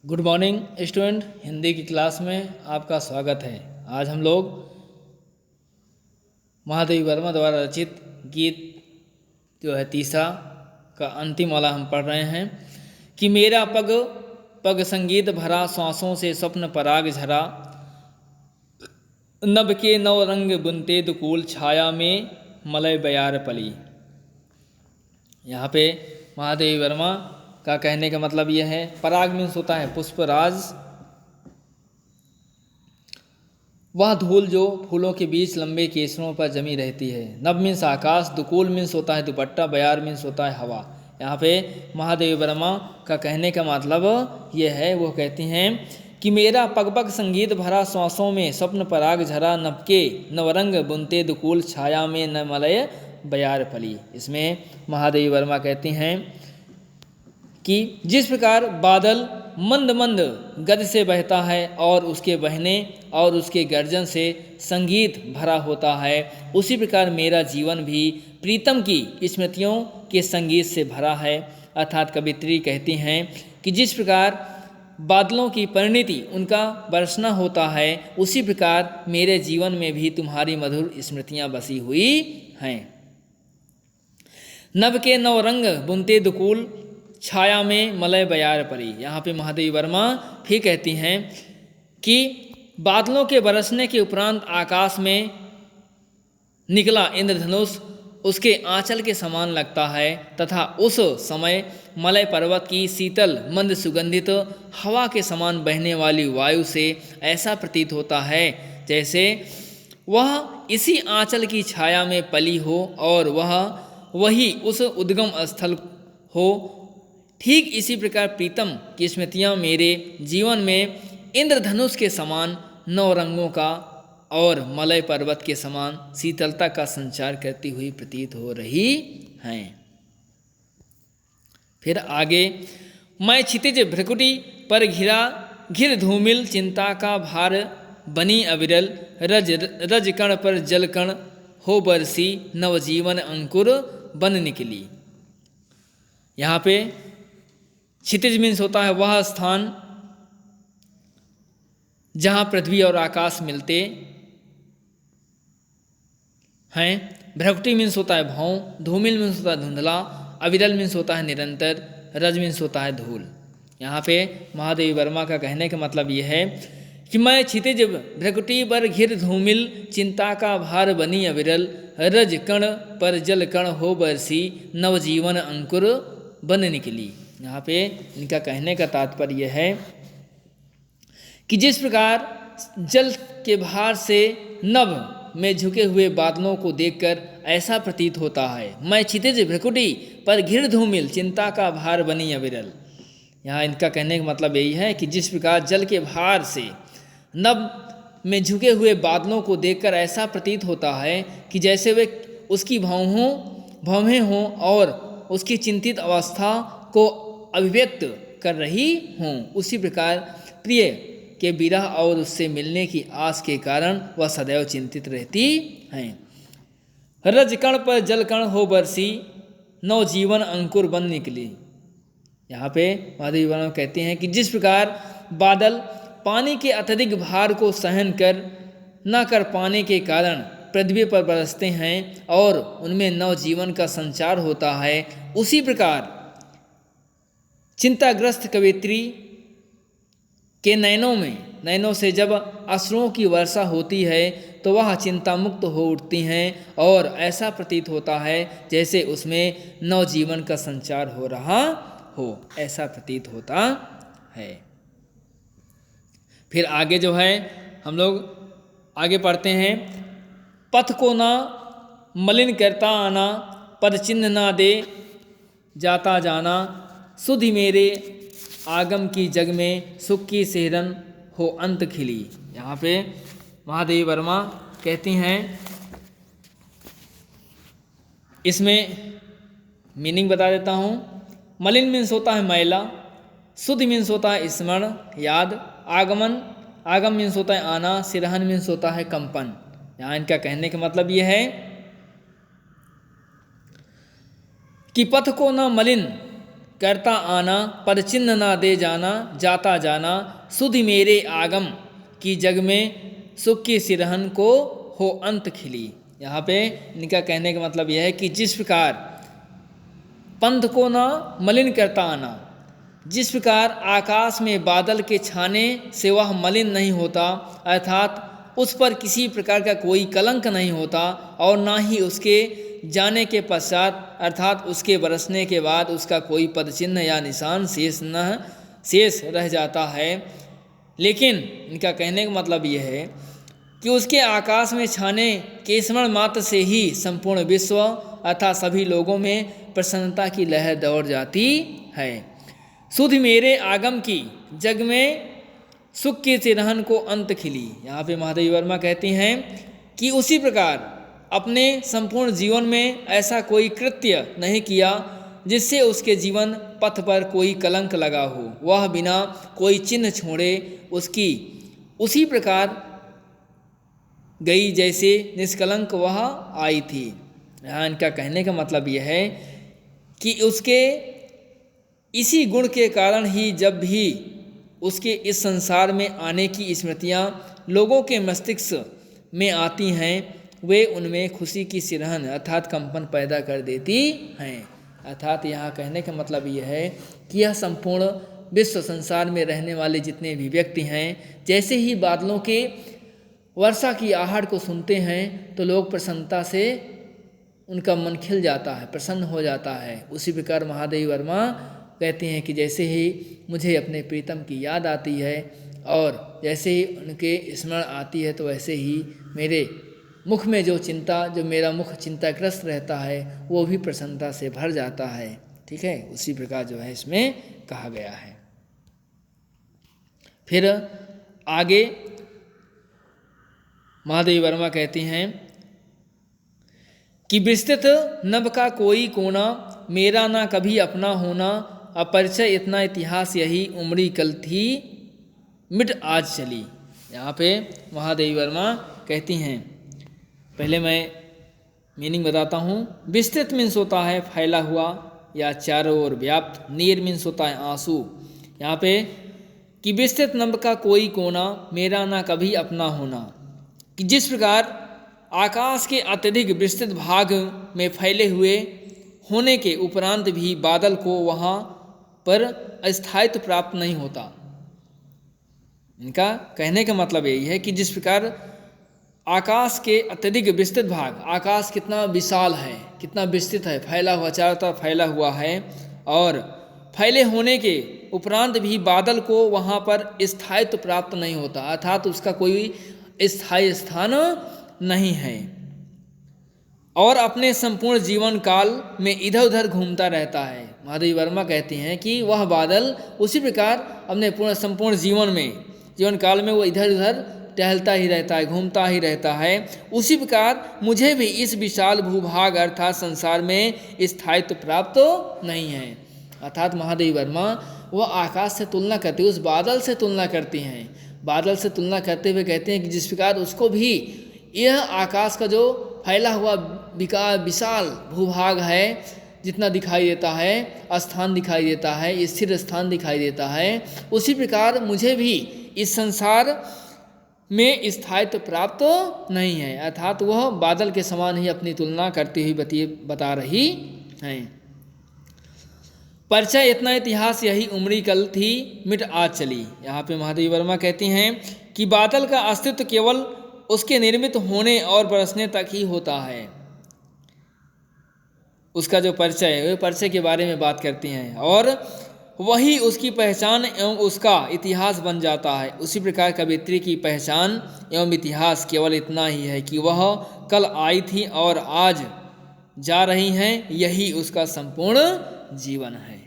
Good morning student. Hindi की class में आपका स्वागत है। आज हम लोग महादेवी वर्मा द्वारा रचित गीत जो है तीसरा का अंतिम वाला हम पढ़ रहे हैं कि मेरा पग पग संगीत भरा, सांसों से स्वप्न पराग झरा, नभ के नव रंग बुनते दुकूल, छाया में मलय बयार पली। यहाँ पे महादेवी वर्मा का कहने का मतलब यह है, पराग मीन्स होता है पुष्पराज, वह धूल जो फूलों के बीच लंबे केसरों पर जमी रहती है। नभ मीन्स आकाश, दुकूल मीन्स होता है दुपट्टा, बयार मीन्स होता है हवा। यहाँ पे महादेवी वर्मा का कहने का मतलब यह है, वो कहती हैं कि मेरा पग पग संगीत भरा, सांसों में स्वप्न पराग झरा, नभ के नवरंग बुनते दुकूल, छाया में न मलय बयार फली। इसमें महादेवी वर्मा कहती हैं कि जिस प्रकार बादल मंद मंद गति से बहता है और उसके बहने और उसके गर्जन से संगीत भरा होता है, उसी प्रकार मेरा जीवन भी प्रीतम की स्मृतियों के संगीत से भरा है। अर्थात कवित्री कहती हैं कि जिस प्रकार बादलों की परिणति उनका बरसना होता है, उसी प्रकार मेरे जीवन में भी तुम्हारी मधुर स्मृतियाँ बसी हुई हैं। नभ के नवरंग बुनते दुकूल, छाया में मलय बयार परी। यहाँ पे महादेवी वर्मा फिर कहती हैं कि बादलों के बरसने के उपरांत आकाश में निकला इंद्रधनुष उसके आंचल के समान लगता है, तथा उस समय मलय पर्वत की शीतल मंद सुगंधित हवा के समान बहने वाली वायु से ऐसा प्रतीत होता है जैसे वह इसी आंचल की छाया में पली हो और वह वही उस उद्गम स्थल हो। ठीक इसी प्रकार प्रीतम की स्मृतियाँ मेरे जीवन में इंद्रधनुष के समान नौ रंगों का और मलय पर्वत के समान शीतलता का संचार करती हुई प्रतीत हो रही हैं। फिर आगे, मैं क्षितिज भ्रकुटी पर घिर धूमिल, चिंता का भार बनी अविरल, रज कण पर जल कण हो बरसी, नवजीवन अंकुर बन निकली। यहाँ पे क्षितिज मीन्स होता है वह स्थान जहाँ पृथ्वी और आकाश मिलते हैं। भ्रकुटी मीन्स होता है भौं, धूमिल मीन्स होता है धुंधला, अविरल मीन्स होता है निरंतर, रज मीन्स होता है धूल। यहाँ पे महादेवी वर्मा का कहने का मतलब यह है कि मैं क्षितिज भ्रकुटी पर घिर धूमिल, चिंता का भार बनी अविरल, रज कण पर जल कण हो बरसी, नवजीवन अंकुर बन निकली। यहाँ पे इनका कहने का तात्पर्य यह है कि जिस प्रकार जल के भार से नभ में झुके हुए बादलों को देखकर ऐसा प्रतीत होता है, मैं क्षितिज भ्रकुटी पर घिर धूमिल, चिंता का भार बनी अविरल। यहाँ इनका कहने का मतलब यही है कि जिस प्रकार जल के भार से नभ में झुके हुए बादलों को देखकर ऐसा प्रतीत होता है कि जैसे वे उसकी भौहें हों और उसकी चिंतित अवस्था को अभिव्यक्त कर रही हों, उसी प्रकार प्रिय के विरह और उससे मिलने की आस के कारण वह सदैव चिंतित रहती हैं। रज कण पर जल कण हो बरसी, नव जीवन अंकुर बन निकली। यहाँ पे महादेवी वर्मा कहते हैं कि जिस प्रकार बादल पानी के अत्यधिक भार को सहन न कर पाने के कारण पृथ्वी पर बरसते हैं और उनमें नव जीवन का संचार होता है, उसी प्रकार चिंताग्रस्त कवित्री के नैनों से जब अश्रुओं की वर्षा होती है तो वह चिंता मुक्त हो उठती हैं और ऐसा प्रतीत होता है जैसे उसमें नवजीवन का संचार हो रहा हो, ऐसा प्रतीत होता है। फिर आगे जो है हम लोग आगे पढ़ते हैं, पथ को ना मलिन करता आना, पद चिन्ह ना दे जाता जाना, सुधि मेरे आगम की जग में सुख की सेहरन हो अंत खिली। यहाँ पे महादेवी वर्मा कहती हैं, इसमें मीनिंग बता देता हूँ। मलिन मीन्स होता है मैला, सुधि मीन्स होता है स्मरण याद, आगम मीन्स होता है आना, सिरहन मीन्स होता है कंपन। यहाँ इनका कहने का मतलब यह है कि पथ को न मलिन करता आना, पद चिन्ह ना दे जाना, जाता जाना, सुधि मेरे आगम की जग में सुख की सिरहन को हो अंत खिली। यहाँ पे इनका कहने का मतलब यह है कि जिस प्रकार पंथ को ना मलिन करता आना, जिस प्रकार आकाश में बादल के छाने से वह मलिन नहीं होता, अर्थात उस पर किसी प्रकार का कोई कलंक नहीं होता, और ना ही उसके जाने के पश्चात अर्थात उसके बरसने के बाद उसका कोई पद चिन्ह या निशान शेष रह जाता है। लेकिन इनका कहने का मतलब यह है कि उसके आकाश में छाने के स्मरण मात्र से ही संपूर्ण विश्व अर्थात सभी लोगों में प्रसन्नता की लहर दौड़ जाती है। सुधि मेरे आगम की जग में सुख के सिरहन को अंत खिली। यहाँ पे महादेवी वर्मा कहती हैं कि उसी प्रकार अपने संपूर्ण जीवन में ऐसा कोई कृत्य नहीं किया जिससे उसके जीवन पथ पर कोई कलंक लगा हो, वह बिना कोई चिन्ह छोड़े उसकी उसी प्रकार गई जैसे निष्कलंक वह आई थी। यहाँ इनका कहने का मतलब यह है कि उसके इसी गुण के कारण ही जब भी उसके इस संसार में आने की स्मृतियाँ लोगों के मस्तिष्क में आती हैं, वे उनमें खुशी की सिरहन अर्थात कंपन पैदा कर देती हैं। अर्थात यहाँ कहने का मतलब यह है कि यह संपूर्ण विश्व संसार में रहने वाले जितने भी व्यक्ति हैं, जैसे ही बादलों के वर्षा की आहट को सुनते हैं तो लोग प्रसन्नता से उनका मन खिल जाता है, प्रसन्न हो जाता है। उसी प्रकार महादेवी वर्मा कहती हैं कि जैसे ही मुझे अपने प्रीतम की याद आती है और जैसे ही उनके स्मरण आती है तो वैसे ही मेरे मुख में जो मेरा मुख चिंताग्रस्त रहता है वो भी प्रसन्नता से भर जाता है। ठीक है, उसी प्रकार जो है इसमें कहा गया है। फिर आगे महादेवी वर्मा कहती हैं कि विस्तृत नभ का कोई कोना, मेरा ना कभी अपना होना, अपरिचय इतना इतिहास यही उमड़ी कल थी, मिट आज चली। यहाँ पे महादेवी वर्मा कहती हैं, पहले मैं मीनिंग बताता हूँ। विस्तृत मीन्स होता है फैला हुआ या चारों ओर व्याप्त, नीर मीन्स होता है आंसू। यहाँ पे कि विस्तृत नभ का कोई कोना, मेरा ना कभी अपना होना, कि जिस प्रकार आकाश के अत्यधिक विस्तृत भाग में फैले हुए होने के उपरांत भी बादल को वहाँ पर अस्थायित्व प्राप्त नहीं होता। इनका कहने का मतलब यही है कि जिस प्रकार आकाश के अत्यधिक विस्तृत भाग, आकाश कितना विशाल है, कितना विस्तृत है, फैला हुआ, चारों तरफ फैला हुआ है, और फैले होने के उपरांत भी बादल को वहाँ पर स्थायित्व प्राप्त नहीं होता, अर्थात उसका कोई स्थायी स्थान नहीं है, और अपने संपूर्ण जीवन काल में इधर उधर घूमता रहता है। महादेवी वर्मा कहती हैं कि वह बादल उसी प्रकार अपने संपूर्ण जीवन काल में वो इधर उधर टहलता ही रहता है, घूमता ही रहता है। उसी प्रकार मुझे भी इस विशाल भूभाग अर्थात संसार में स्थायित्व प्राप्त नहीं है। अर्थात महादेवी वर्मा वह आकाश से तुलना करती, उस बादल से तुलना करती हैं, बादल से तुलना करते हुए कहते हैं कि जिस प्रकार उसको भी यह आकाश का जो फैला हुआ विशाल भूभाग है, जितना दिखाई देता है, स्थान दिखाई देता है, स्थिर स्थान दिखाई देता है, उसी प्रकार मुझे भी इस संसार में स्थायित्व प्राप्त नहीं है। अर्थात वह बादल के समान ही अपनी तुलना करती हुई बता रही हैं। परिचय इतना इतिहास यही उमड़ी कल थी, मिट आज चली। यहाँ पे महादेवी वर्मा कहती हैं कि बादल का अस्तित्व केवल उसके निर्मित होने और बरसने तक ही होता है। उसका जो परिचय है, वे परिचय के बारे में बात करती हैं, और वही उसकी पहचान एवं उसका इतिहास बन जाता है। उसी प्रकार कवियत्री की पहचान एवं इतिहास केवल इतना ही है कि वह कल आई थी और आज जा रही हैं, यही उसका संपूर्ण जीवन है।